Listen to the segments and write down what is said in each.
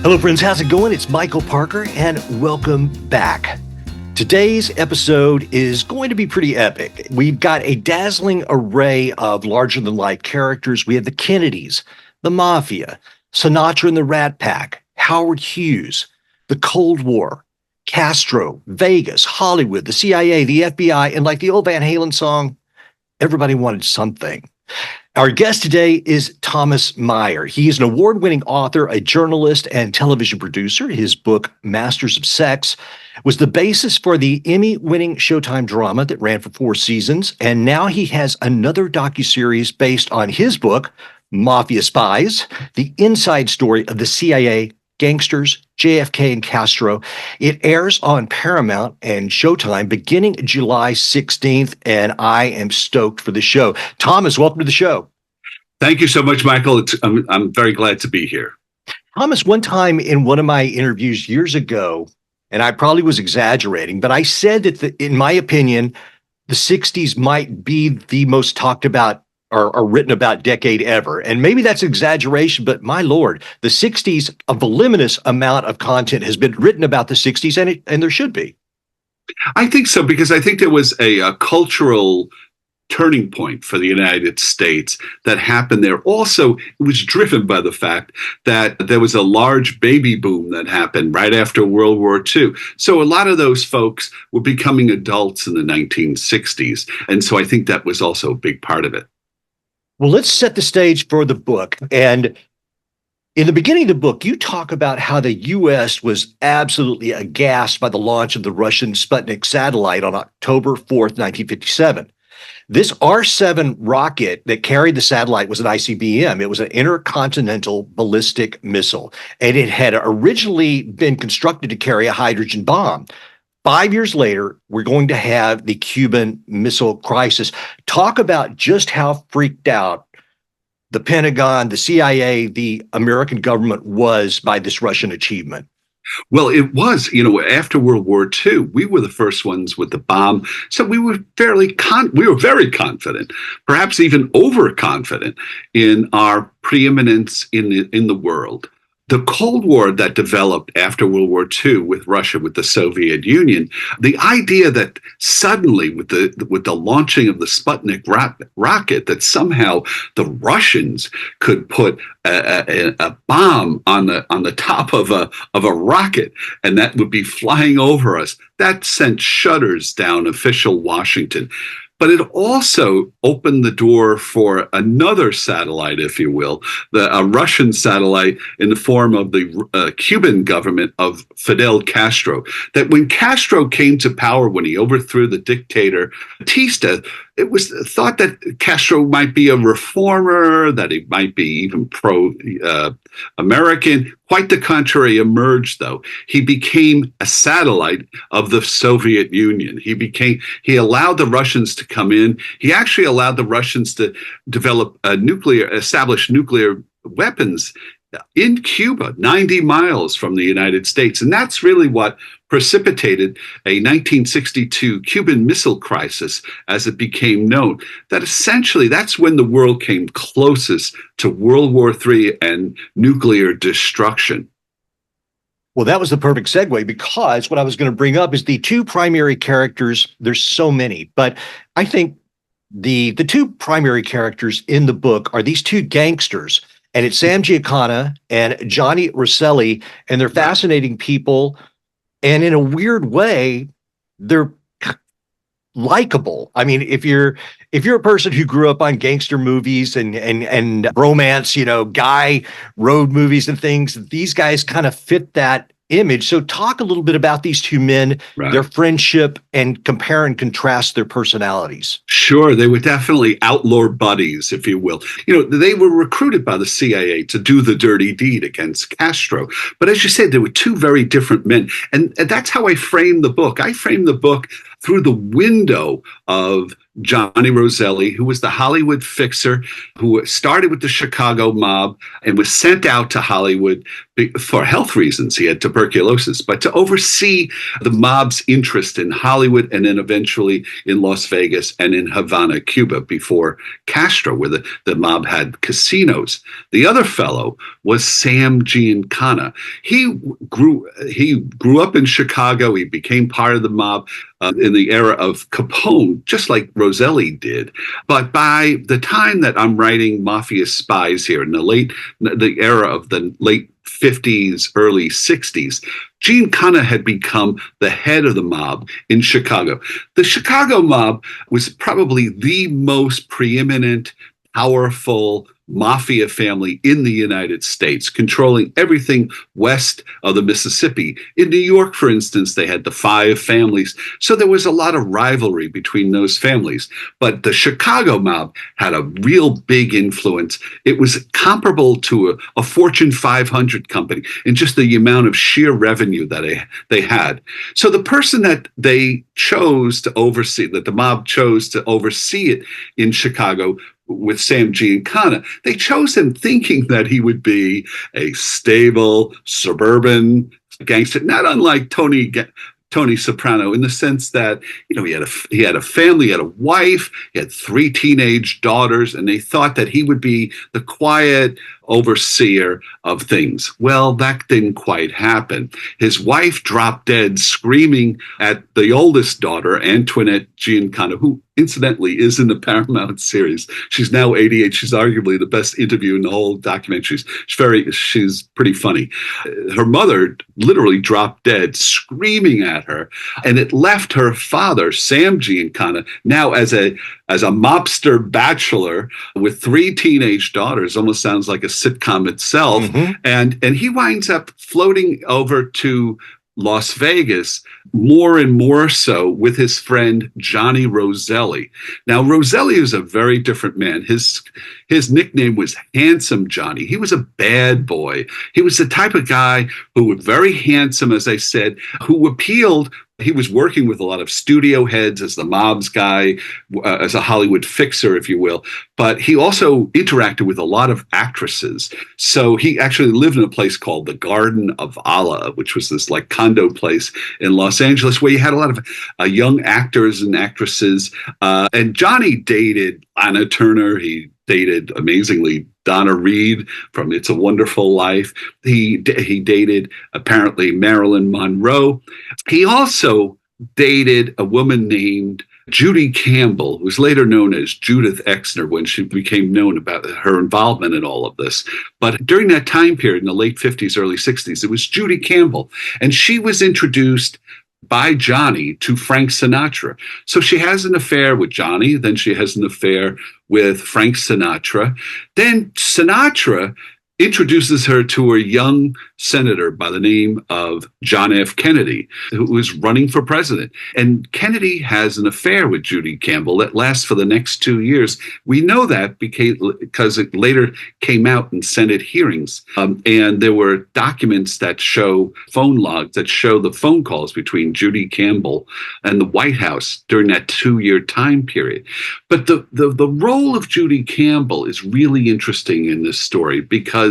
Hello, friends. How's it going? It's Michael Parker, and welcome back. Today's episode is going to be pretty epic. We've got a dazzling array of larger-than-life characters. We have the Kennedys, the Mafia, Sinatra and the Rat Pack, Howard Hughes, the Cold War, Castro, Vegas, Hollywood, the CIA, the FBI, and like the old Van Halen song, everybody wanted something. Our guest today is Thomas Maier. He is an award-winning author, a journalist, and television producer. His book, Masters of Sex, was the basis for the Emmy-winning Showtime drama that ran for 4 seasons, and now he has another docuseries based on his book, Mafia Spies, the inside story of the CIA, gangsters, JFK, and Castro. It airs on Paramount and Showtime beginning July 16th, and I am stoked for the show. Thomas, welcome to the show. Thank you so much, Michael. I'm very glad to be here. Thomas, one time in one of my interviews years ago, and I probably was exaggerating, but I said that, in my opinion, the 60s might be the most talked about or written about decade ever. And maybe that's exaggeration, but my Lord, the 60s, a voluminous amount of content has been written about the 60s, and there should be. I think so, because I think there was a cultural turning point for the United States that happened there. Also, it was driven by the fact that there was a large baby boom that happened right after World War II. So a lot of those folks were becoming adults in the 1960s. And so I think that was also a big part of it. Well, let's set the stage for the book. And in the beginning of the book, you talk about how the U.S. was absolutely aghast by the launch of the Russian Sputnik satellite on October 4th, 1957. This R-7 rocket that carried the satellite was an ICBM. It was an intercontinental ballistic missile, and it had originally been constructed to carry a hydrogen bomb. 5 years later, we're going to have the Cuban Missile Crisis. Talk about just how freaked out the Pentagon, the CIA, the American government was by this Russian achievement. Well, it was, after World War II, we were the first ones with the bomb. So we were very confident, perhaps even overconfident in our preeminence in the world. The Cold War that developed after World War II with Russia, with the Soviet Union, the idea that suddenly with the launching of the Sputnik rocket, that somehow the Russians could put a bomb on the top of a rocket, and that would be flying over us, that sent shudders down official Washington. But it also opened the door for another satellite, if you will, a Russian satellite in the form of the Cuban government of Fidel Castro. That when Castro came to power, when he overthrew the dictator Batista, it was thought that Castro might be a reformer, that he might be even pro-American. Quite the contrary emerged, though. He became a satellite of the Soviet Union. He allowed the Russians to come in. He actually allowed the Russians to establish nuclear weapons in Cuba, 90 miles from the United States. And that's really what precipitated a 1962 Cuban Missile Crisis, as it became known. That essentially, that's when the world came closest to World War III and nuclear destruction. Well, that was the perfect segue, because what I was going to bring up is the two primary characters. There's so many, but I think the two primary characters in the book are these two gangsters, and it's Sam Giancana and Johnny Roselli, and they're fascinating people. And in a weird way, they're likable. I mean, if you're a person who grew up on gangster movies and romance, guy road movies and things, these guys kind of fit that image. So talk a little bit about these two men, their friendship, and compare and contrast their personalities. Sure. They were definitely outlaw buddies, if you will. They were recruited by the CIA to do the dirty deed against Castro. But as you said, they were two very different men. And that's how I framed the book. I framed the book through the window of Johnny Roselli, who was the Hollywood fixer, who started with the Chicago mob and was sent out to Hollywood, for health reasons. He had tuberculosis, but to oversee the mob's interest in Hollywood and then eventually in Las Vegas and in Havana, Cuba, before Castro, where the mob had casinos. The other fellow was Sam Giancana. He grew up in Chicago. He became part of the mob in the era of Capone, just like Roselli did. But by the time that I'm writing Mafia Spies here in the era of the late 50s, early 60s, Giancana had become the head of the mob in Chicago. The Chicago mob was probably the most preeminent, powerful mafia family in the United States, controlling everything west of the Mississippi. In New York, for instance, they had the five families. So there was a lot of rivalry between those families. But the Chicago mob had a real big influence. It was comparable to a Fortune 500 company in just the amount of sheer revenue that they had. So the person that they chose to oversee, that the mob chose to oversee it in Chicago, with Sam Giancana, they chose him thinking that he would be a stable, suburban gangster, not unlike Tony Soprano, in the sense that, he had a family, he had a wife, he had three teenage daughters, and they thought that he would be the quiet overseer of things. Well, that didn't quite happen. His wife dropped dead screaming at the oldest daughter, Antoinette Giancana, who incidentally is in the Paramount series. She's now 88. She's arguably the best interview in the whole documentary. She's pretty funny. Her mother literally dropped dead screaming at her, and it left her father, Sam Giancana, now as a mobster bachelor with three teenage daughters. Almost sounds like a sitcom itself. Mm-hmm. And he winds up floating over to Las Vegas more and more so with his friend Johnny Roselli. Now, Roselli is a very different man. His nickname was Handsome Johnny. He was a bad boy. He was the type of guy who was very handsome, as I said, who appealed. He was working with a lot of studio heads as the mob's guy, as a Hollywood fixer, if you will. But he also interacted with a lot of actresses. So he actually lived in a place called the Garden of Allah, which was this like condo place in Los Angeles where you had a lot of young actors and actresses. And Johnny dated Anna Turner. He dated, amazingly, Donna Reed from It's a Wonderful Life. He dated, apparently, Marilyn Monroe. He also dated a woman named Judy Campbell, who was later known as Judith Exner when she became known about her involvement in all of this. But during that time period in the late 50s, early 60s, it was Judy Campbell. And she was introduced by Johnny to Frank Sinatra. So she has an affair with Johnny, then she has an affair with Frank Sinatra. Then Sinatra introduces her to a young senator by the name of John F. Kennedy, who was running for president. And Kennedy has an affair with Judy Campbell that lasts for the next 2 years. We know that because it later came out in Senate hearings. And there were documents that show, phone logs that show the phone calls between Judy Campbell and the White House during that 2-year time period. But the role of Judy Campbell is really interesting in this story because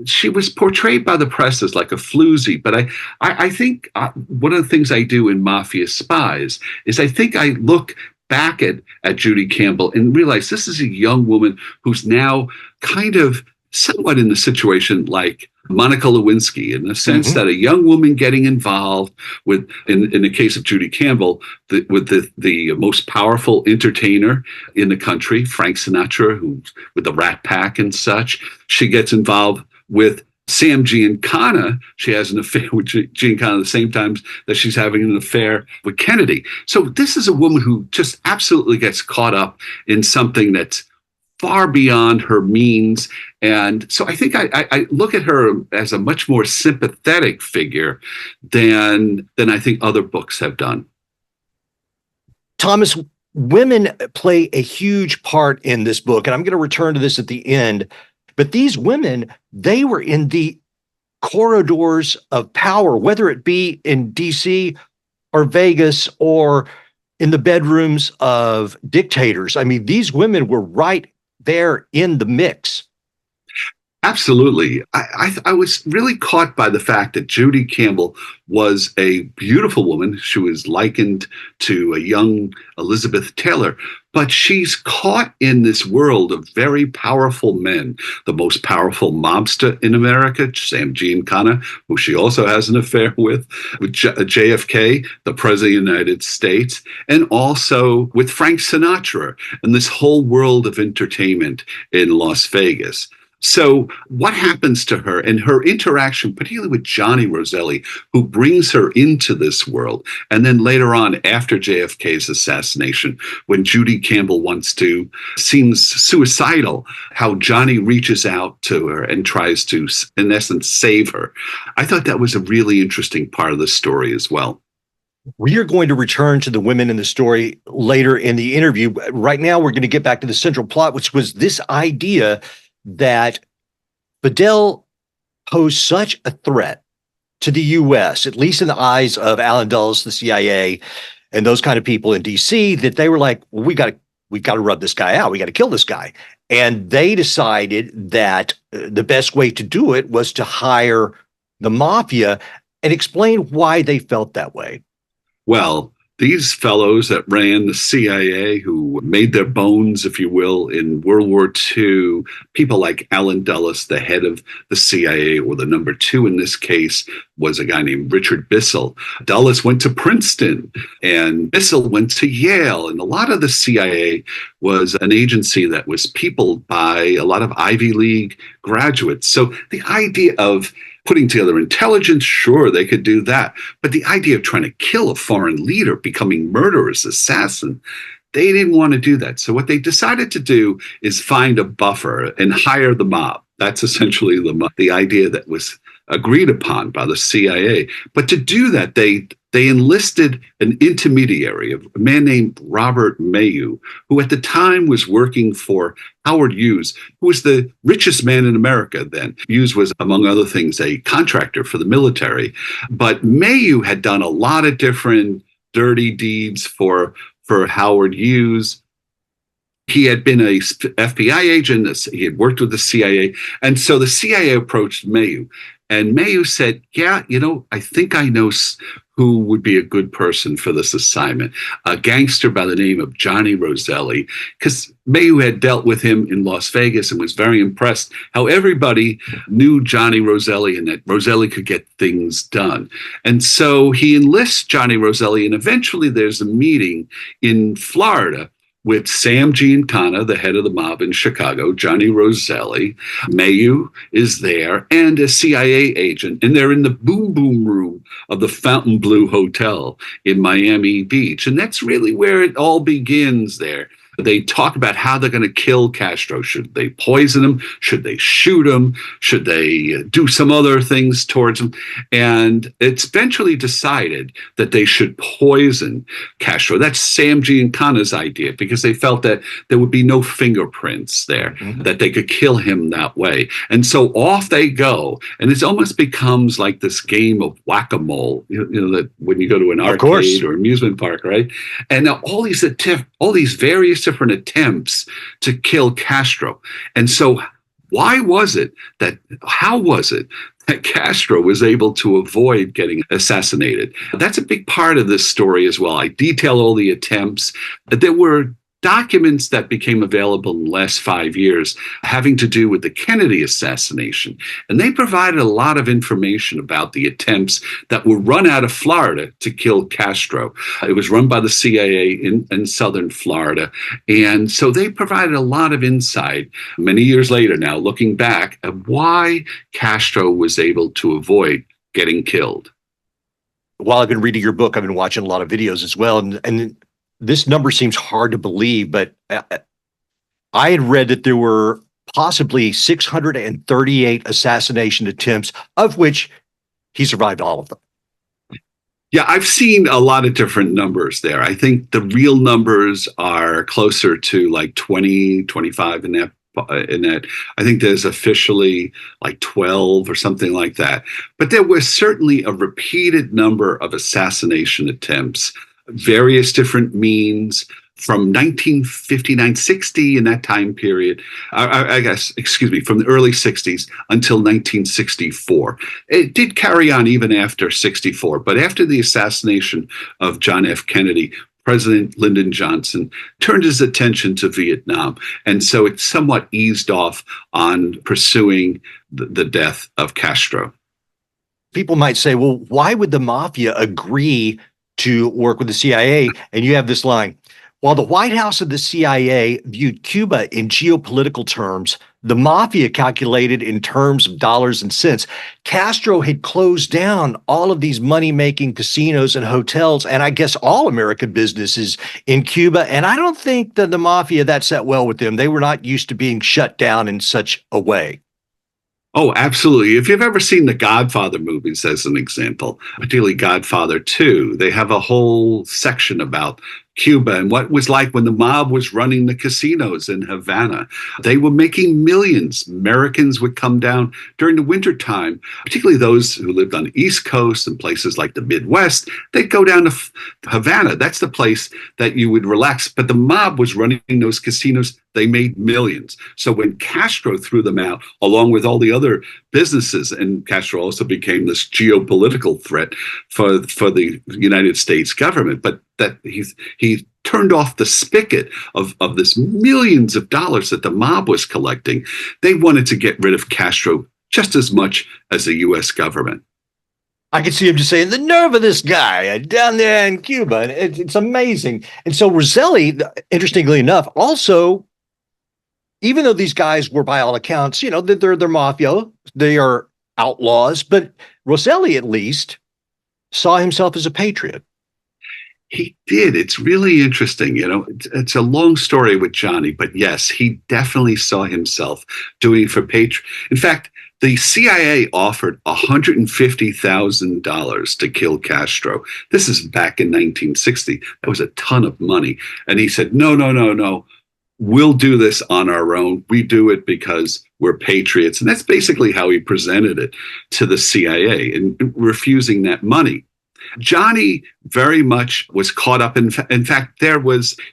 she was portrayed by the press as like a floozy, but I think one of the things I do in Mafia Spies is I think I look back at Judy Campbell and realize this is a young woman who's now kind of somewhat in the situation like Monica Lewinsky, in the sense that a young woman getting involved with, in the case of Judy Campbell, with the most powerful entertainer in the country, Frank Sinatra, who's with the Rat Pack and such. She gets involved with Sam Giancana. She has an affair with Giancana at the same time that she's having an affair with Kennedy. So this is a woman who just absolutely gets caught up in something that's far beyond her means. And so I think I look at her as a much more sympathetic figure than I think other books have done. Thomas, women play a huge part in this book, and I'm going to return to this at the end. But these women, they were in the corridors of power, whether it be in DC or Vegas or in the bedrooms of dictators. I mean, these women were right there in the mix. Absolutely. I was really caught by the fact that Judy Campbell was a beautiful woman. She was likened to a young Elizabeth Taylor, but she's caught in this world of very powerful men. The most powerful mobster in America, Sam Giancana, who she also has an affair with JFK, the President of the United States, and also with Frank Sinatra and this whole world of entertainment in Las Vegas. So what happens to her and her interaction, particularly with Johnny Roselli, who brings her into this world? And then later on, after JFK's assassination, when Judy Campbell seems suicidal, how Johnny reaches out to her and tries to, in essence, save her. I thought that was a really interesting part of the story as well. We are going to return to the women in the story later in the interview. Right now, we're going to get back to the central plot, which was this idea that Fidel posed such a threat to the U.S., at least in the eyes of Allen Dulles, the CIA, and those kind of people in D.C., that they were like, well, we got to rub this guy out. We got to kill this guy. And they decided that the best way to do it was to hire the mafia, and explain why they felt that way. Well, these fellows that ran the CIA, who made their bones, if you will, in World War II, people like Allen Dulles, the head of the CIA, or the number two in this case, was a guy named Richard Bissell. Dulles went to Princeton, and Bissell went to Yale. And a lot of the CIA was an agency that was peopled by a lot of Ivy League graduates. So the idea of putting together intelligence, sure, they could do that. But the idea of trying to kill a foreign leader, becoming murderous assassin, they didn't want to do that. So what they decided to do is find a buffer and hire the mob. That's essentially the idea that was agreed upon by the CIA. But to do that, they enlisted an intermediary, a man named Robert Mayu, who at the time was working for Howard Hughes, who was the richest man in America then. Hughes was, among other things, a contractor for the military. But Mayu had done a lot of different dirty deeds for Howard Hughes. He had been a FBI agent. He had worked with the CIA. And so the CIA approached Mayu. And Mayu said, yeah, I think I know who would be a good person for this assignment, a gangster by the name of Johnny Roselli, because Mayu had dealt with him in Las Vegas and was very impressed how everybody knew Johnny Roselli and that Roselli could get things done. And so he enlists Johnny Roselli, and eventually there's a meeting in Florida with Sam Giancana, the head of the mob in Chicago, Johnny Roselli. Mayu is there, and a CIA agent. And they're in the boom boom room of the Fontainebleau Hotel in Miami Beach. And that's really where it all begins there. They talk about how they're going to kill Castro. Should they poison him? Should they shoot him? Should they do some other things towards him? And it's eventually decided that they should poison Castro. That's Sam Giancana's idea, because they felt that there would be no fingerprints there, that they could kill him that way. And so off they go. And it almost becomes like this game of whack-a-mole, that when you go to an arcade or amusement park, right? And now all these various different attempts to kill Castro. And so how was it that Castro was able to avoid getting assassinated? That's a big part of this story as well. I detail all the attempts. There were documents that became available in the last 5 years having to do with the Kennedy assassination. And they provided a lot of information about the attempts that were run out of Florida to kill Castro. It was run by the CIA in southern Florida. And so they provided a lot of insight many years later now, looking back at why Castro was able to avoid getting killed. While I've been reading your book, I've been watching a lot of videos as well. And this number seems hard to believe, but I had read that there were possibly 638 assassination attempts, of which he survived all of them. Yeah, I've seen a lot of different numbers there. I think the real numbers are closer to like 20, 25 in that. I think there's officially like 12 or something like that. But there was certainly a repeated number of assassination attempts, various different means. from 1959-60 in that time period, I guess, excuse me, from the early 60s until 1964. It did carry on even after 64, but after the assassination of John F. Kennedy, President Lyndon Johnson turned his attention to Vietnam. And so it somewhat eased off on pursuing the death of Castro. People might say, well, why would the mafia agree to work with the CIA? And you have this line: while the White House and the CIA viewed Cuba in geopolitical terms, the mafia calculated in terms of dollars and cents. Castro had closed down all of these money-making casinos and hotels, and I guess all American businesses in Cuba. And I don't think that the mafia that sat well with them. They were not used to being shut down in such a way. Oh, absolutely. If you've ever seen the Godfather movies, as an example, particularly Godfather 2, they have a whole section about Cuba and what it was like when the mob was running the casinos in Havana. They were making millions. Americans would come down during the wintertime, particularly those who lived on the East Coast and places like the Midwest. They'd go down to Havana. That's the place that you would relax. But the mob was running those casinos. They made millions. So when Castro threw them out, along with all the other businesses, and Castro also became this geopolitical threat for the United States government, but that he turned off the spigot of this millions of dollars that the mob was collecting. They wanted to get rid of Castro just as much as the U.S. government. I can see him just saying, the nerve of this guy down there in Cuba. It's amazing. And so Roselli, interestingly enough, also, even though these guys were, by all accounts, they're mafia, they are outlaws, but Roselli at least saw himself as a patriot. He did. It's really interesting. It's a long story with Johnny, but yes, he definitely saw himself doing it for patriot. In fact, the CIA offered $150,000 to kill Castro. This is back in 1960. That was a ton of money. And he said, no. We'll do this on our own. We do it because we're patriots. And that's basically how he presented it to the CIA, and refusing that money. Johnny very much was caught up in fact,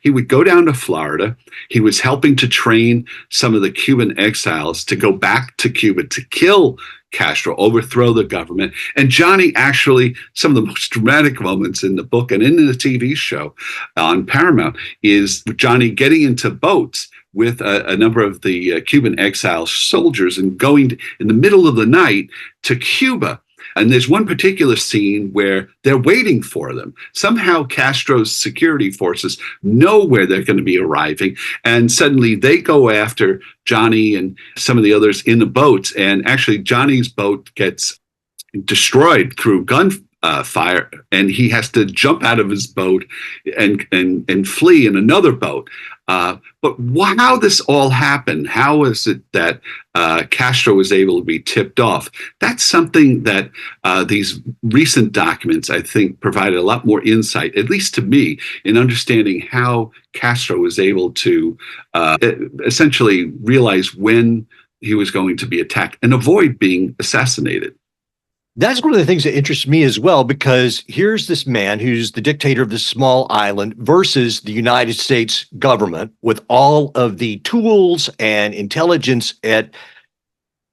he would go down to Florida. He was helping to train some of the Cuban exiles to go back to Cuba to kill Castro, overthrow the government. And Johnny, actually, some of the most dramatic moments in the book and in the TV show on Paramount is Johnny getting into boats with a number of the Cuban exile soldiers and going in the middle of the night to Cuba. And there's one particular scene where they're waiting for them. Somehow Castro's security forces know where they're going to be arriving. And suddenly they go after Johnny and some of the others in the boats. And actually Johnny's boat gets destroyed through gunfire, and he has to jump out of his boat and flee in another boat. But how this all happened, how is it that Castro was able to be tipped off? That's something that these recent documents, I think, provided a lot more insight, at least to me, in understanding how Castro was able to essentially realize when he was going to be attacked and avoid being assassinated. That's one of the things that interests me as well, because here's this man who's the dictator of this small island versus the United States government with all of the tools and intelligence at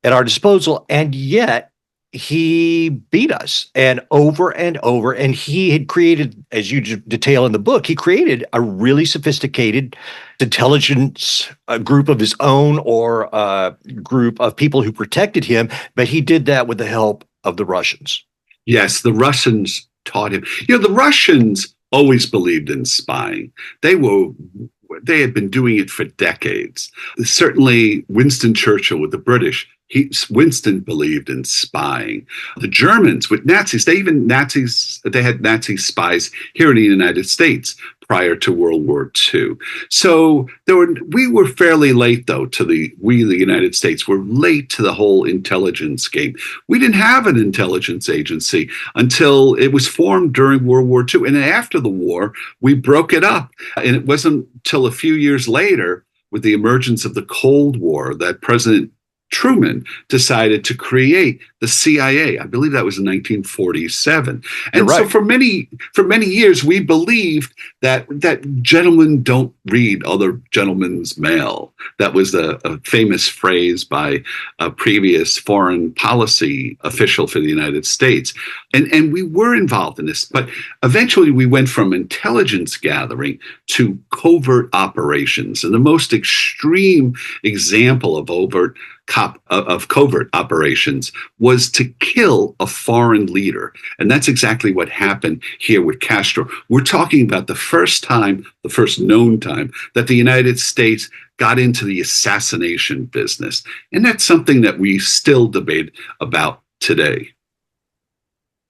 our disposal. And yet he beat us and over. And he had created, as you detail in the book, he created a really sophisticated intelligence group of his own, or a group of people who protected him. But he did that with the help of the Russians. Yes, the Russians taught him. The Russians always believed in spying. They had been doing it for decades. Certainly Winston Churchill with the British, Winston believed in spying. The Germans with Nazis, they had Nazi spies here in the United States prior to World War II. So we were fairly late, though, the United States were late to the whole intelligence game. We didn't have an intelligence agency until it was formed during World War II. And after the war, we broke it up. And it wasn't until a few years later, with the emergence of the Cold War, that President Truman decided to create the CIA. I believe that was in 1947. You're And so right. for many years we believed that gentlemen don't read other gentlemen's mail. That was a famous phrase by a previous foreign policy official for the United States. And we were involved in this, but eventually we went from intelligence gathering to covert operations. And the most extreme example of covert operations was to kill a foreign leader. And that's exactly what happened here with Castro. We're talking about the first known time that the United States got into the assassination business. And that's something that we still debate about today.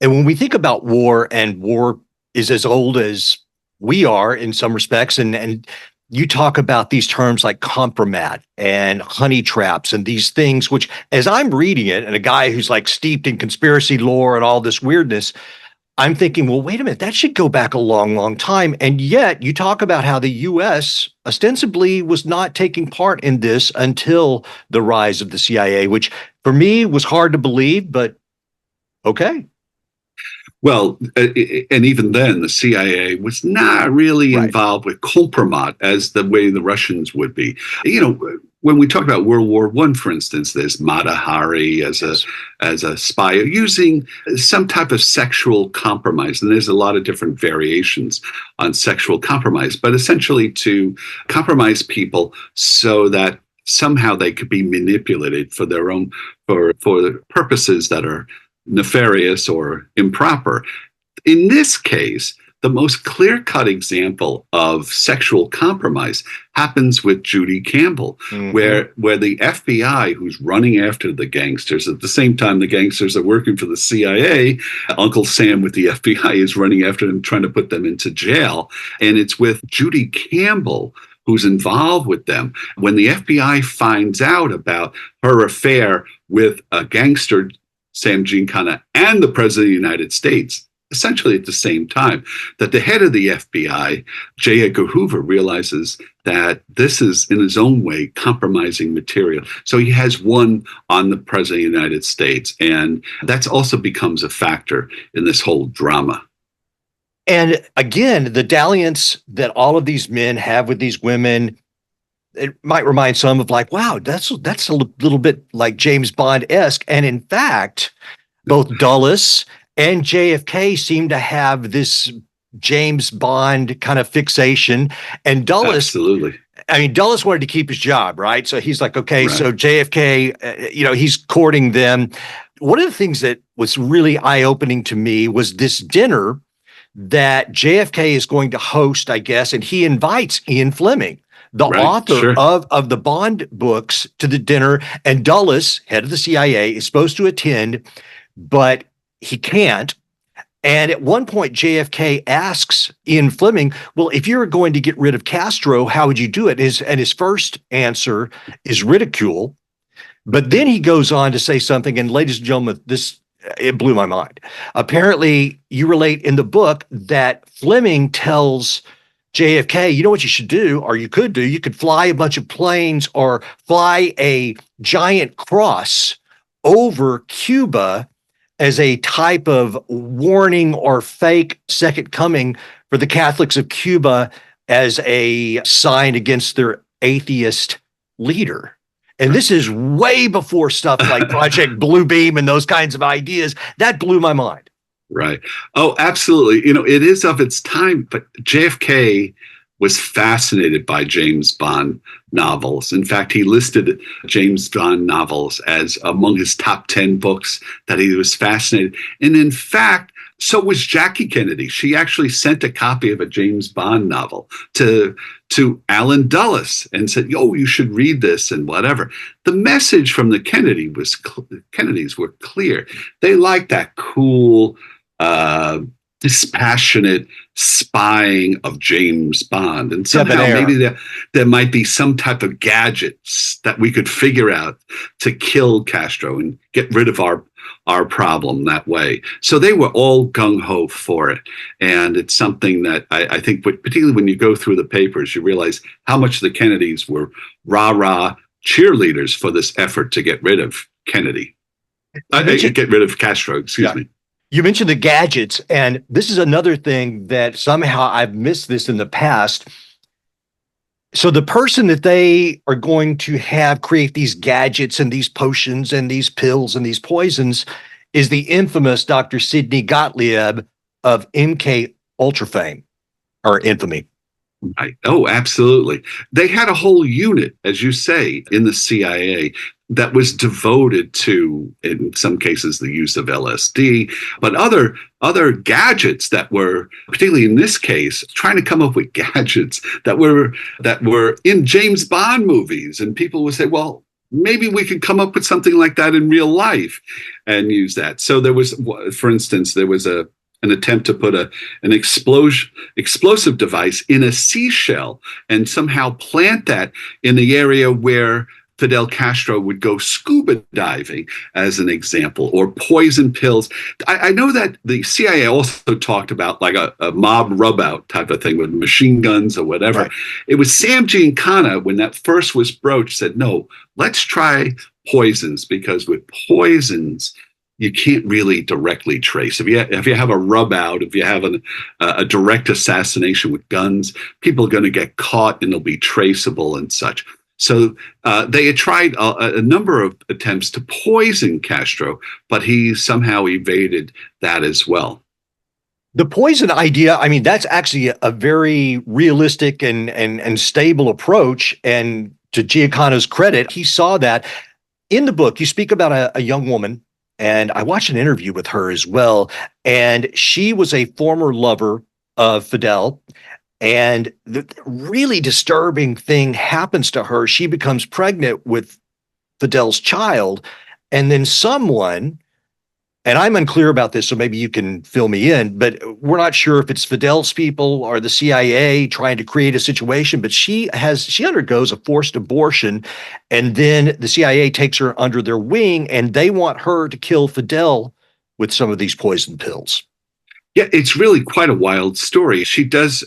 And when we think about war, and war is as old as we are in some respects, and you talk about these terms like compromat and honey traps and these things, which, as I'm reading it, and a guy who's like steeped in conspiracy lore and all this weirdness, I'm thinking, well, wait a minute, that should go back a long, long time. And yet you talk about how the U.S. ostensibly was not taking part in this until the rise of the CIA, which for me was hard to believe, but okay. Well, and even then, the CIA was not really Right. involved with compromat as the way the Russians would be. When we talk about World War I, for instance, there's Mata Hari as a spy using some type of sexual compromise, and there's a lot of different variations on sexual compromise, but essentially to compromise people so that somehow they could be manipulated for their own for purposes that are nefarious or improper. In this case, the most clear-cut example of sexual compromise happens with Judy Campbell, where the FBI, who's running after the gangsters, at the same time the gangsters are working for the CIA, Uncle Sam with the FBI is running after them, trying to put them into jail. And it's with Judy Campbell who's involved with them. When the FBI finds out about her affair with a gangster, Sam Giancana, and the President of the United States, essentially at the same time, that the head of the FBI, J. Edgar Hoover, realizes that this is, in his own way, compromising material. So he has one on the President of the United States. And that also becomes a factor in this whole drama. And again, the dalliance that all of these men have with these women, it might remind some of like, wow, that's a little bit like James Bond-esque. And in fact, both Dulles and JFK seem to have this James Bond kind of fixation. And Dulles, absolutely. I mean, Dulles wanted to keep his job, right? So he's like, okay, Right. So JFK, he's courting them. One of the things that was really eye-opening to me was this dinner that JFK is going to host, I guess, and he invites Ian Fleming, the Right, author sure. of the Bond books, to the dinner. And Dulles, head of the CIA, is supposed to attend, but he can't. And at one point, JFK asks Ian Fleming, well, if you were going to get rid of Castro, how would you do it? His first answer is ridicule. But then he goes on to say something, and ladies and gentlemen, it blew my mind. Apparently, you relate in the book that Fleming tells JFK, you know what you should do, or you could do, you could fly a bunch of planes or fly a giant cross over Cuba as a type of warning or fake second coming for the Catholics of Cuba as a sign against their atheist leader. And this is way before stuff like Project Bluebeam and those kinds of ideas. That blew my mind. Right. Oh, absolutely. It is of its time, but JFK was fascinated by James Bond novels. In fact, he listed James Bond novels as among his top 10 books that he was fascinated. And in fact, so was Jackie Kennedy. She actually sent a copy of a James Bond novel to Alan Dulles and said, "Oh, you should read this," and whatever. The message from the Kennedys were clear. They liked that cool, dispassionate spying of James Bond, and somehow maybe there might be some type of gadgets that we could figure out to kill Castro and get rid of our problem that way. So they were all gung-ho for it. And it's something that I think, particularly when you go through the papers, you realize how much the Kennedys were rah-rah cheerleaders for this effort to get rid of Kennedy. Get rid of Castro, excuse me. You mentioned the gadgets, and this is another thing that somehow I've missed this in the past. So the person that they are going to have create these gadgets and these potions and these pills and these poisons is the infamous Dr. Sidney Gottlieb of MK Ultra fame, or infamy. Right. Oh, absolutely. They had a whole unit, as you say, in the CIA that was devoted to, in some cases, the use of LSD, but other gadgets that were, particularly in this case, trying to come up with gadgets that were in James Bond movies. And people would say, well, maybe we could come up with something like that in real life and use that. So there was, for instance, there was an attempt to put an explosive device in a seashell and somehow plant that in the area where Fidel Castro would go scuba diving, as an example, or poison pills. I know that the CIA also talked about like a mob rub out type of thing with machine guns or whatever. Right. It was Sam Giancana, when that first was broached, said, no, let's try poisons, because with poisons, you can't really directly trace. If you have a rub out, if you have a direct assassination with guns, people are going to get caught and they'll be traceable and such. So they had tried a number of attempts to poison Castro, but he somehow evaded that as well. The poison idea, I mean, that's actually a very realistic and stable approach. And to Giancana's credit, he saw that. In the book, you speak about a young woman, and I watched an interview with her as well. And she was a former lover of Fidel. And the really disturbing thing happens to her. She becomes pregnant with Fidel's child. And then someone, and I'm unclear about this, so maybe you can fill me in, but we're not sure if it's Fidel's people or the CIA trying to create a situation, but she undergoes a forced abortion, and then the CIA takes her under their wing, and they want her to kill Fidel with some of these poison pills. Yeah, it's really quite a wild story. She does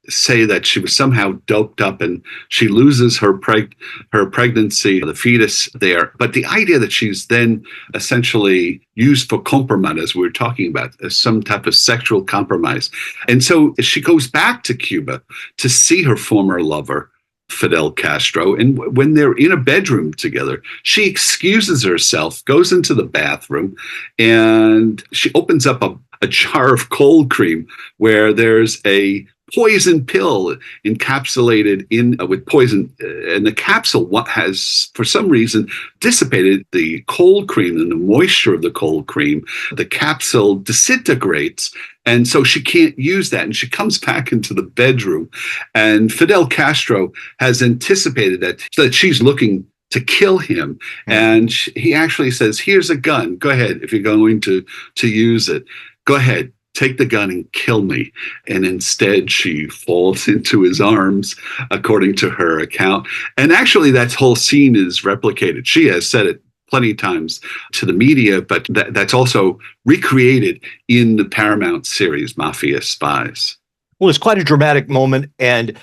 say that she was somehow doped up and she loses her pregnancy, the fetus there. But the idea that she's then essentially used for compromise, as we were talking about, as some type of sexual compromise. And so she goes back to Cuba to see her former lover, Fidel Castro. And when they're in a bedroom together, she excuses herself, goes into the bathroom, and she opens up a jar of cold cream where there's a poison pill encapsulated in with poison, and the capsule has, for some reason, dissipated the cold cream and the moisture of the cold cream. The capsule disintegrates, and so she can't use that. And she comes back into the bedroom, and Fidel Castro has anticipated that she's looking to kill him. And he actually says, here's a gun. Go ahead. If you're going to use it, go ahead, take the gun and kill me. And instead, she falls into his arms, according to her account. And actually, that whole scene is replicated. She has said it plenty of times to the media, but that's also recreated in the Paramount series, Mafia Spies. Well, it's quite a dramatic moment. And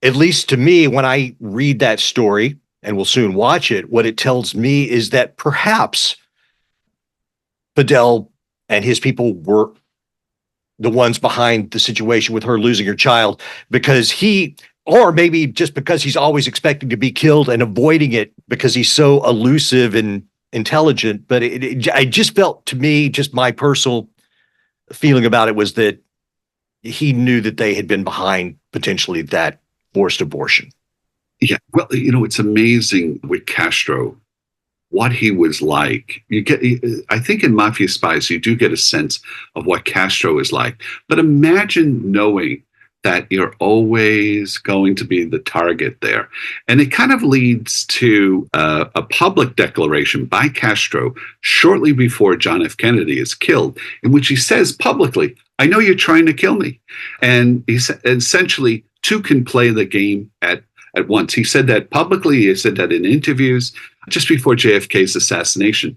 at least to me, when I read that story, and we'll soon watch it, what it tells me is that perhaps Fidel and his people were the ones behind the situation with her losing her child, because or maybe just because he's always expecting to be killed and avoiding it because he's so elusive and intelligent. But I just felt, to me, just my personal feeling about it was that he knew that they had been behind potentially that forced abortion. Yeah, well, it's amazing with Castro, what he was like. I think in Mafia Spies, you do get a sense of what Castro is like. But imagine knowing that you're always going to be the target there. And it kind of leads to a public declaration by Castro shortly before John F. Kennedy is killed, in which he says publicly, I know you're trying to kill me. And he said, essentially, two can play the game at once. He said that publicly. He said that in interviews just before JFK's assassination.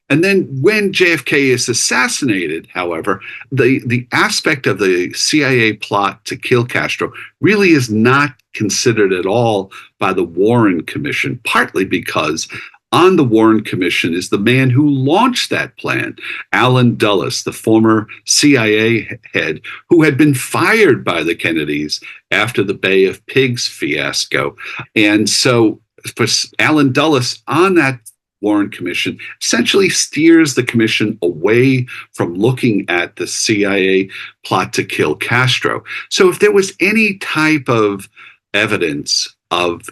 And then when JFK is assassinated, however, the aspect of the CIA plot to kill Castro really is not considered at all by the Warren Commission, partly because on the Warren Commission is the man who launched that plan, Allen Dulles, the former CIA head who had been fired by the Kennedys after the Bay of Pigs fiasco. And so for Allen Dulles on that Warren Commission essentially steers the commission away from looking at the CIA plot to kill Castro. So if there was any type of evidence of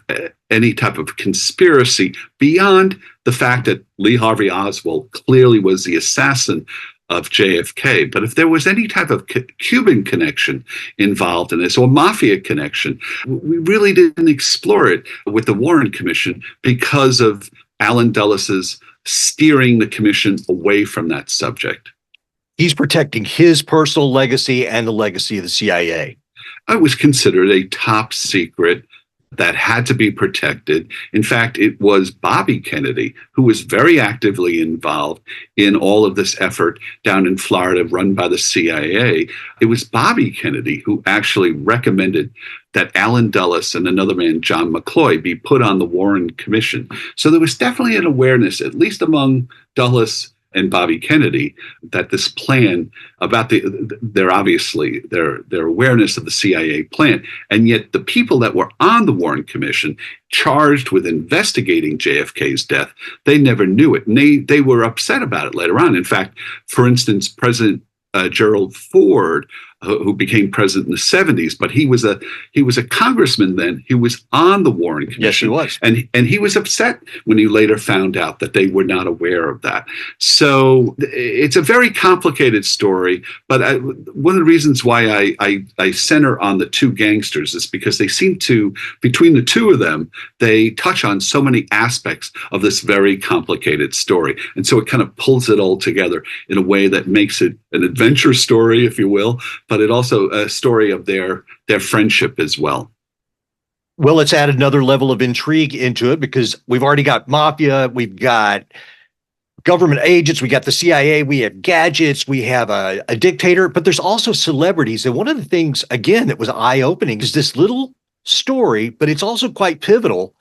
any type of conspiracy beyond the fact that Lee Harvey Oswald clearly was the assassin of JFK, but if there was any type of Cuban connection involved in this or mafia connection, we really didn't explore it with the Warren Commission because of Allen Dulles's steering the commission away from that subject. He's protecting his personal legacy and the legacy of the CIA. It was considered a top secret that had to be protected. In fact, it was Bobby Kennedy who was very actively involved in all of this effort down in Florida run by the CIA. It was Bobby Kennedy who actually recommended that Allen Dulles and another man, John McCloy, be put on the Warren Commission. So there was definitely an awareness, at least among Dulles and Bobby Kennedy, that this plan about their awareness of the CIA plan, and yet the people that were on the Warren Commission charged with investigating JFK's death, they never knew it, and they were upset about it later on. In fact, for instance, President Gerald Ford, who became president in the 70s, but he was a congressman then. He was on the Warren Commission. Yes, he was. And he was upset when he later found out that they were not aware of that. So it's a very complicated story, but one of the reasons why I center on the two gangsters is because they seem to, between the two of them, they touch on so many aspects of this very complicated story. And so it kind of pulls it all together in a way that makes it an adventure story, if you will, but it also a story of their friendship as well. Well, let's add another level of intrigue into it because we've already got mafia, we've got government agents, we got the CIA, we have gadgets, we have a dictator, but there's also celebrities. And one of the things, again, that was eye-opening is this little story, but it's also quite pivotal.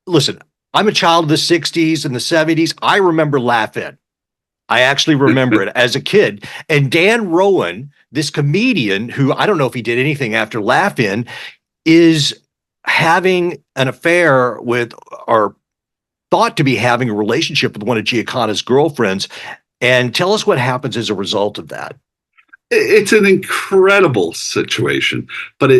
Listen, I'm a child of the 60s and the 70s. I remember Laugh-In. I actually remember it as a kid. And Dan Rowan, this comedian who I don't know if he did anything after Laugh-In, is having an affair with, or thought to be having a relationship with one of Giancana's girlfriends. And tell us what happens as a result of that. It's an incredible situation, but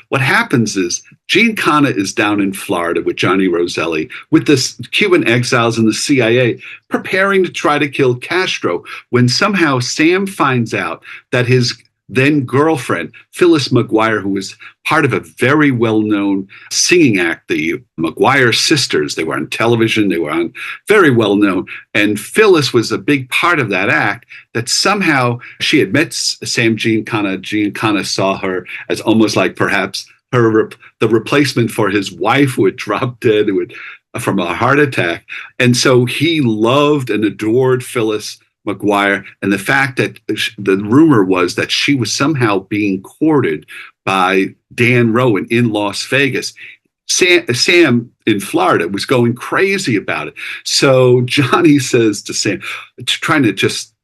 what happens is Giancana is down in Florida with Johnny Roselli, with the Cuban exiles and the CIA, preparing to try to kill Castro, when somehow Sam finds out that his then girlfriend, Phyllis McGuire, who was part of a very well-known singing act, the McGuire sisters. They were on television, they were on very well-known. And Phyllis was a big part of that act, that somehow she had met Sam Giancana. Giancana saw her as almost like perhaps the replacement for his wife who had dropped dead from a heart attack. And so he loved and adored Phyllis McGuire, and the fact that the rumor was that she was somehow being courted by Dan Rowan in Las Vegas. Sam in Florida was going crazy about it. So Johnny says to Sam, trying to just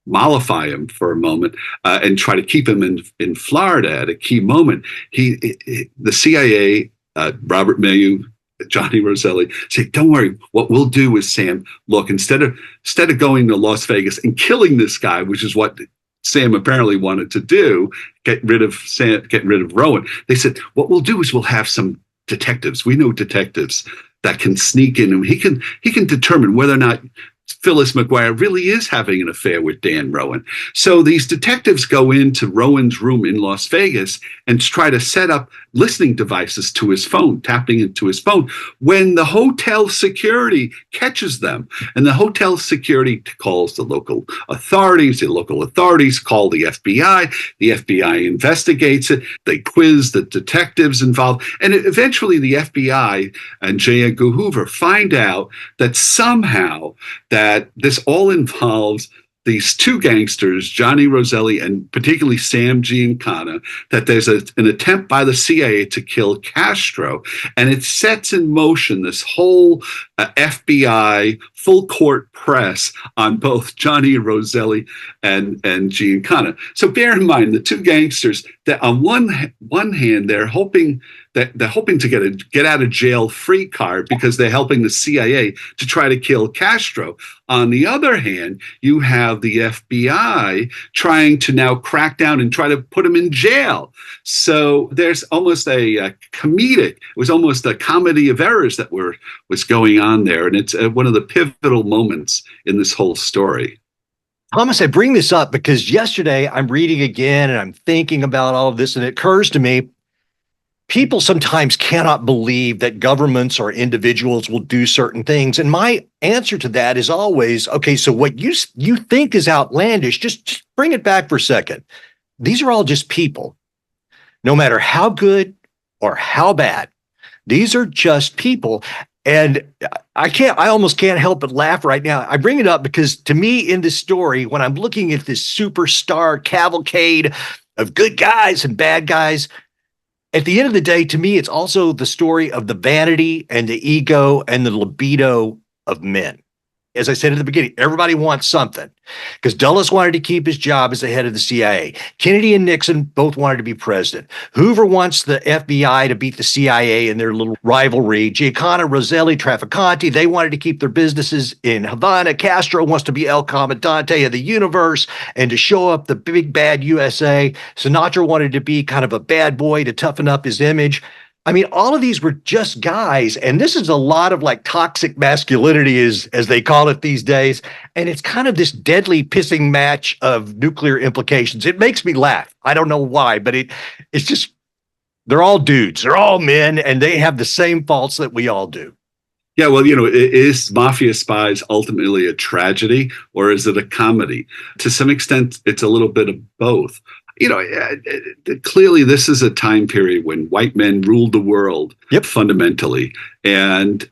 mollify him for a moment and try to keep him in Florida at a key moment. The CIA, Robert Mayu, Johnny Roselli, say, don't worry, what we'll do is, Sam, look, instead of going to Las Vegas and killing this guy, which is what Sam apparently wanted to do, get rid of Rowan, they said, what we'll do is we'll have some detectives. We know detectives that can sneak in, and he can determine whether or not Phyllis McGuire really is having an affair with Dan Rowan. So these detectives go into Rowan's room in Las Vegas and try to set up listening devices to his phone, tapping into his phone, when the hotel security catches them. And the hotel security calls the local authorities call the FBI. The FBI investigates it. They quiz the detectives involved. And eventually the FBI and J. Edgar Hoover find out that somehow that this all involves these two gangsters, Johnny Roselli and particularly Sam Giancana, that there's an attempt by the CIA to kill Castro, and it sets in motion this whole FBI full court press on both Johnny Roselli and Giancana. So bear in mind the two gangsters that on one hand they're hoping to get out of jail free card because they're helping the CIA to try to kill Castro. On the other hand, you have the FBI trying to now crack down and try to put him in jail. So there's almost it was almost a comedy of errors that was going on there. And it's one of the pivotal moments in this whole story. Thomas, I bring this up because yesterday I'm reading again and I'm thinking about all of this, and it occurs to me, people sometimes cannot believe that governments or individuals will do certain things. And my answer to that is always, okay, so what you think is outlandish, just bring it back for a second. These are all just people. No matter how good or how bad, these are just people. And I almost can't help but laugh right now. I bring it up because to me in this story, when I'm looking at this superstar cavalcade of good guys and bad guys, at the end of the day, to me, it's also the story of the vanity and the ego and the libido of men. As I said at the beginning, everybody wants something because Dulles wanted to keep his job as the head of the CIA. Kennedy and Nixon both wanted to be president. Hoover wants the FBI to beat the CIA in their little rivalry. Giancana, Roselli, Trafficante, they wanted to keep their businesses in Havana. Castro wants to be El Comandante of the universe and to show up the big bad USA. Sinatra wanted to be kind of a bad boy to toughen up his image. I mean, all of these were just guys, and this is a lot of like toxic masculinity as they call it these days, and it's kind of this deadly pissing match of nuclear implications. It makes me laugh. I don't know why, but it's just, they're all dudes, they're all men, and they have the same faults that we all do. Yeah, well, is Mafia Spies ultimately a tragedy or is it a comedy? To some extent, it's a little bit of both. Clearly this is a time period when white men ruled the world. Yep. Fundamentally. And,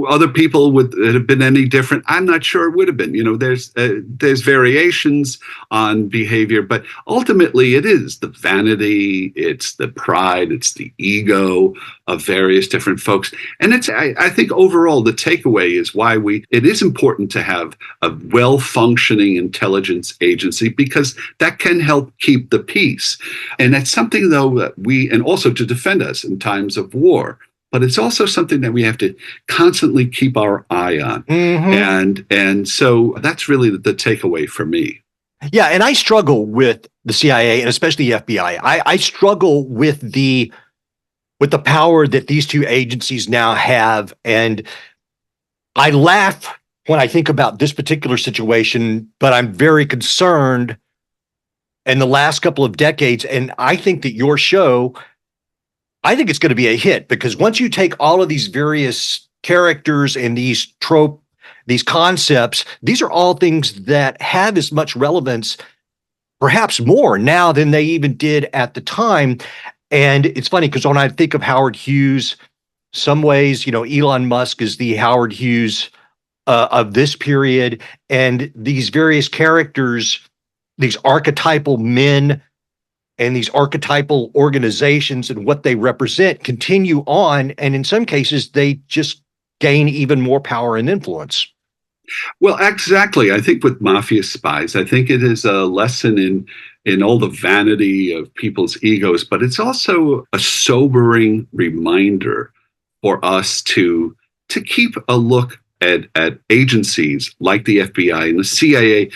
other people would have been any different. I'm not sure it would have been. There's variations on behavior, but ultimately it is the vanity, it's the pride, it's the ego of various different folks. And I think overall the takeaway is why it is important to have a well-functioning intelligence agency, because that can help keep the peace. And that's something though that and also to defend us in times of war. But it's also something that we have to constantly keep our eye on. Mm-hmm. And so that's really the takeaway for me. Yeah, and I struggle with the CIA and especially the FBI. I struggle with the power that these two agencies now have. And I laugh when I think about this particular situation, but I'm very concerned in the last couple of decades. And I think that your show, I think it's going to be a hit because once you take all of these various characters and these concepts, these are all things that have as much relevance, perhaps more now than they even did at the time. And it's funny because when I think of Howard Hughes, some ways, Elon Musk is the Howard Hughes of this period, and these various characters, these archetypal men, and these archetypal organizations and what they represent continue on. And in some cases, they just gain even more power and influence. Well, exactly. I think with Mafia Spies, I think it is a lesson in all the vanity of people's egos, but it's also a sobering reminder for us to keep a look at agencies like the FBI and the CIA.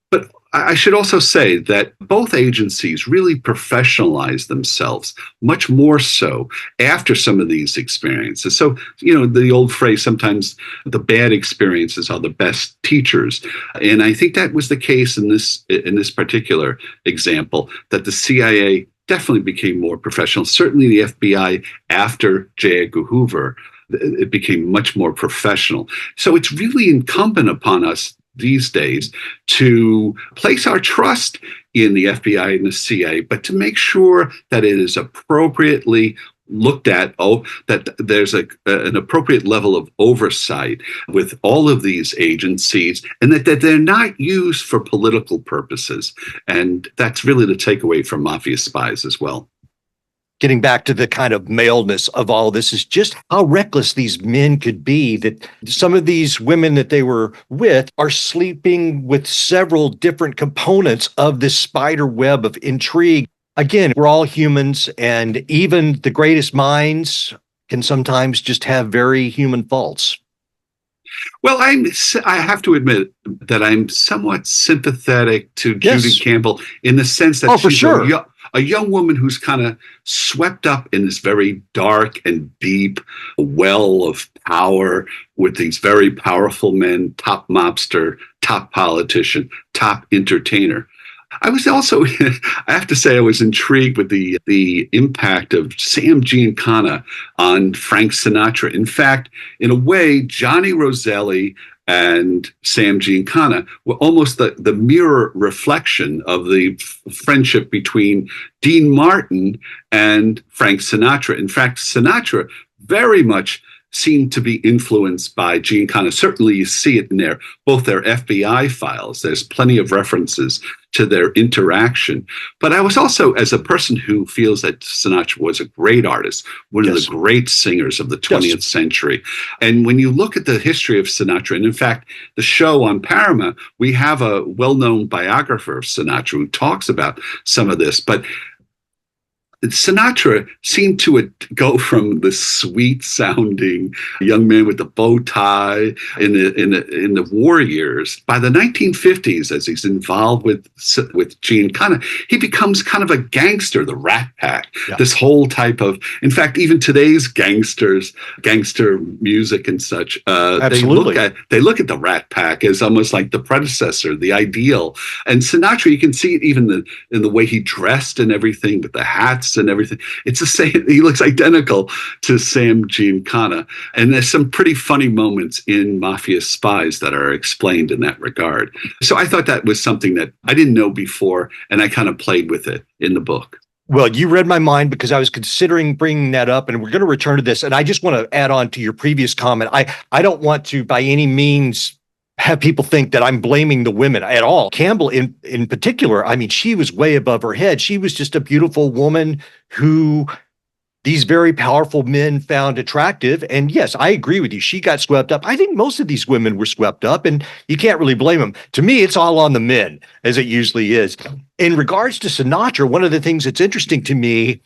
But I should also say that both agencies really professionalized themselves much more so after some of these experiences. So, the old phrase, sometimes the bad experiences are the best teachers. And I think that was the case in this particular example, that the CIA definitely became more professional. Certainly the FBI after J. Edgar Hoover, it became much more professional. So it's really incumbent upon us these days to place our trust in the FBI and the CIA, but to make sure that it is appropriately looked at, that there's an appropriate level of oversight with all of these agencies, and that they're not used for political purposes. And that's really the takeaway from Mafia Spies as well. Getting back to the kind of maleness of all this is just how reckless these men could be, that some of these women that they were with are sleeping with several different components of this spider web of intrigue. Again, we're all humans, and even the greatest minds can sometimes just have very human faults. Well, I have to admit that I'm somewhat sympathetic to Yes. Judy Campbell in the sense that For she's sure. a young woman who's kind of swept up in this very dark and deep well of power with these very powerful men, top mobster, top politician, top entertainer. I was also, I have to say, I was intrigued with the impact of Sam Giancana on Frank Sinatra. In fact, in a way, Johnny Roselli and Sam Giancana were almost the mirror reflection of the friendship between Dean Martin and Frank Sinatra. In fact, Sinatra very much seemed to be influenced by Giancana. Certainly you see it in both their FBI files. There's plenty of references to their interaction. But I was also, as a person who feels that Sinatra was a great artist, one of the great singers of the 20th century. And when you look at the history of Sinatra, and in fact, the show on Paramount, we have a well-known biographer of Sinatra who talks about some of this. But Sinatra seemed to go from the sweet-sounding young man with the bow tie in the war years. By the 1950s, as he's involved with Giancana, he becomes kind of a gangster, the Rat Pack. Yeah. This whole type of, in fact, even today's gangster music and such, Absolutely. they look at the Rat Pack as almost like the predecessor, the ideal. And Sinatra, you can see it even in the way he dressed and everything, with the hats and everything. It's the same. He looks identical to Sam Giancana. And there's some pretty funny moments in Mafia Spies that are explained in that regard. So I thought that was something that I didn't know before, and I kind of played with it in the book. Well, you read my mind, because I was considering bringing that up, and we're going to return to this. And I just want to add on to your previous comment. I don't want to by any means have people think that I'm blaming the women at all. Campbell in particular, I mean, she was way above her head. She was just a beautiful woman who these very powerful men found attractive. And yes, I agree with you. She got swept up. I think most of these women were swept up, and you can't really blame them. To me, it's all on the men, as it usually is. In regards to Sinatra, one of the things that's interesting to me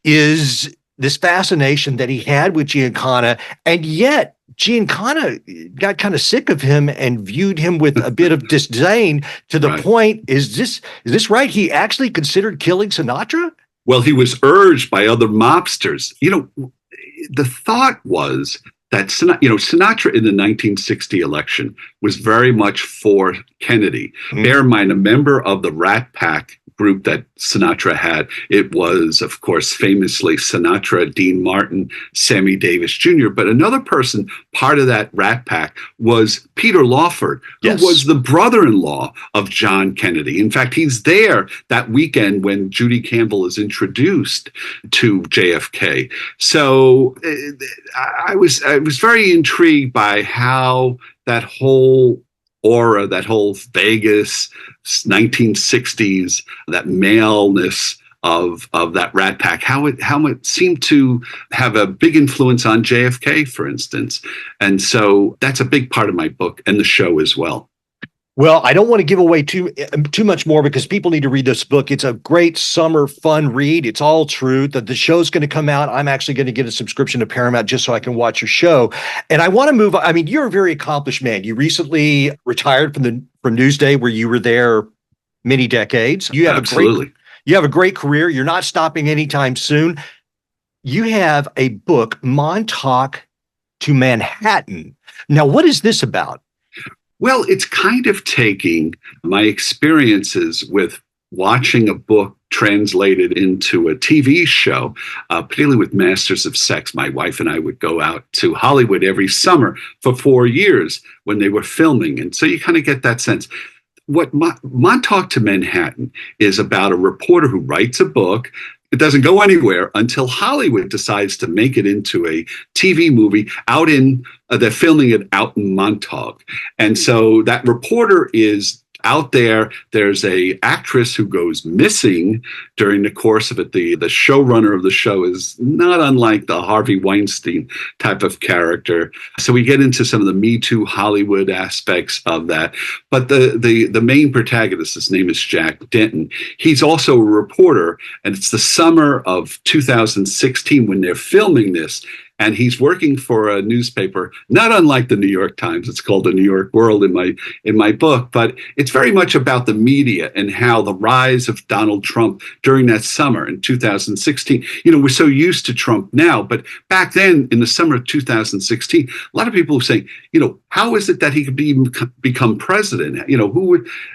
is this fascination that he had with Giancana, and yet Giancana got kind of sick of him and viewed him with a bit of disdain, to the point, is this right? He actually considered killing Sinatra? Well, he was urged by other mobsters. The thought was that Sinatra in the 1960 election was very much for Kennedy. Mm-hmm. Bear in mind, a member of the Rat Pack group that Sinatra had, it was, of course, famously Sinatra, Dean Martin, Sammy Davis Jr. But another person, part of that Rat Pack, was Peter Lawford, who was the brother-in-law of John Kennedy. In fact, he's there that weekend when Judy Campbell is introduced to JFK. So I was very intrigued by how that whole aura, that whole Vegas 1960s, that maleness of that Rat Pack, how it seemed to have a big influence on JFK, for instance. And so that's a big part of my book and the show as well. Well, I don't want to give away too much more, because people need to read this book. It's a great summer fun read. It's all true. The show's going to come out. I'm actually going to get a subscription to Paramount just so I can watch your show. And I want to move on. I mean, you're a very accomplished man. You recently retired from Newsday, where you were there many decades. You have a great career. You're not stopping anytime soon. You have a book, Montauk to Manhattan. Now, what is this about? Well, it's kind of taking my experiences with watching a book translated into a TV show, particularly with Masters of Sex. My wife and I would go out to Hollywood every summer for 4 years when they were filming. And so you kind of get that sense. What Montauk to Manhattan is about a reporter who writes a book, It doesn't go anywhere until Hollywood decides to make it into a TV movie out in, they're filming it out in Montauk. And so that reporter is out there. There's a actress who goes missing during the course of it. The showrunner of the show is not unlike the Harvey Weinstein type of character. So we get into some of the Me Too Hollywood aspects of that. But the main protagonist, his name is Jack Denton. He's also a reporter, and it's the summer of 2016 when they're filming this. And he's working for a newspaper, not unlike the New York Times. It's called the New York World in my book, but it's very much about the media and how the rise of Donald Trump during that summer in 2016. We're so used to Trump now, but back then in the summer of 2016, a lot of people were saying, how is it that he could become president?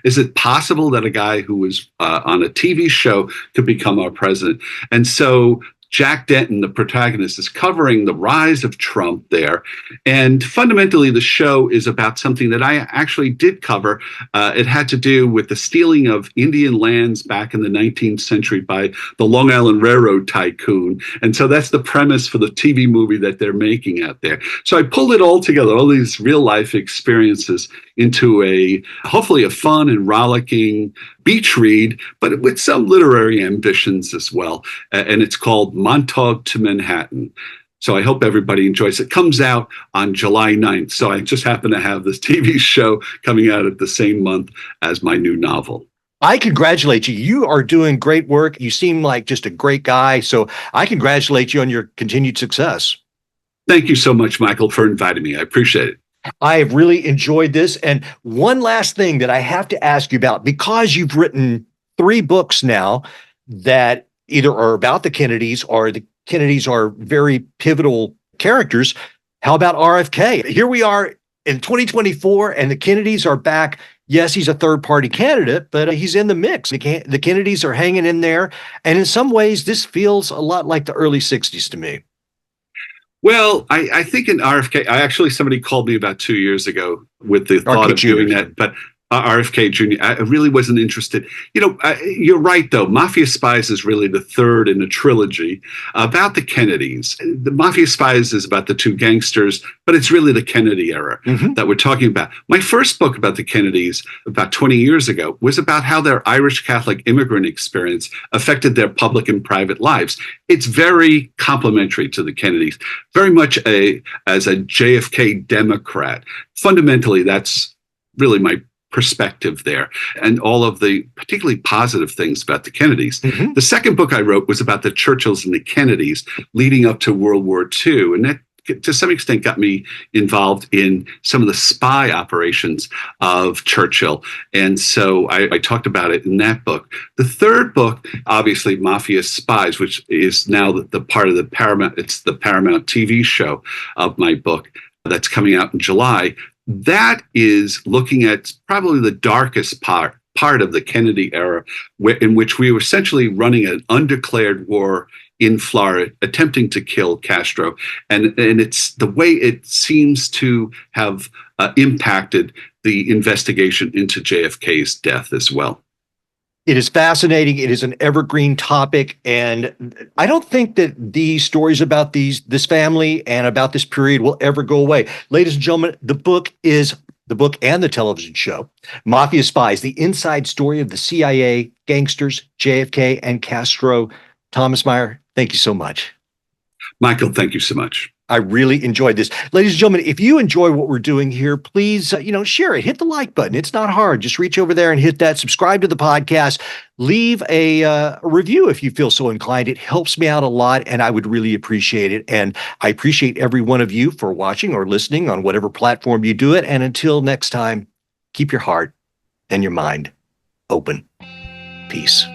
Is it possible that a guy who was on a TV show could become our president? And so Jack Denton, the protagonist, is covering the rise of Trump there. And fundamentally, the show is about something that I actually did cover. It had to do with the stealing of Indian lands back in the 19th century by the Long Island Railroad tycoon. And so that's the premise for the TV movie that they're making out there. So I pulled it all together, all these real life experiences, into hopefully a fun and rollicking beach read, but with some literary ambitions as well. And it's called Montauk to Manhattan. So I hope everybody enjoys it. It comes out on July 9th. So I just happen to have this TV show coming out at the same month as my new novel. I congratulate you. You are doing great work. You seem like just a great guy. So I congratulate you on your continued success. Thank you so much, Michael, for inviting me. I appreciate it. I have really enjoyed this. And one last thing that I have to ask you about, because you've written 3 books now that either are about the Kennedys or the Kennedys are very pivotal characters. How about RFK? Here we are in 2024 and the Kennedys are back. Yes, he's a third-party candidate, but he's in the mix. The Kennedys are hanging in there. And in some ways, this feels a lot like the early 60s to me. Well, I think in RFK, somebody called me about 2 years ago with the thought of doing that, but RFK Jr., I really wasn't interested. You're right, though. Mafia Spies is really the third in a trilogy about the Kennedys. The Mafia Spies is about the 2 gangsters, but it's really the Kennedy era that we're talking about. My first book about the Kennedys about 20 years ago was about how their Irish Catholic immigrant experience affected their public and private lives. It's very complementary to the Kennedys, very much as a JFK Democrat. Fundamentally, that's really my perspective there, and all of the particularly positive things about the Kennedys. The second book I wrote was about the Churchills and the Kennedys leading up to World War II, and that to some extent got me involved in some of the spy operations of Churchill. And so I talked about it in that book. The third book, obviously Mafia Spies, which is now the part of the Paramount, it's the Paramount TV show of my book that's coming out in July. That is looking at probably the darkest part of the Kennedy era, in which we were essentially running an undeclared war in Florida, attempting to kill Castro. And it's the way it seems to have impacted the investigation into JFK's death as well. It is fascinating. It is an evergreen topic. And I don't think that these stories about this family and about this period will ever go away. Ladies and gentlemen, the book and the television show, Mafia Spies, the inside story of the CIA, gangsters, JFK, and Castro. Thomas Maier, thank you so much. Michael, thank you so much. I really enjoyed this. Ladies and gentlemen, if you enjoy what we're doing here, please, share it. Hit the like button. It's not hard. Just reach over there and hit that. Subscribe to the podcast. Leave a review if you feel so inclined. It helps me out a lot, and I would really appreciate it. And I appreciate every one of you for watching or listening on whatever platform you do it. And until next time, keep your heart and your mind open. Peace.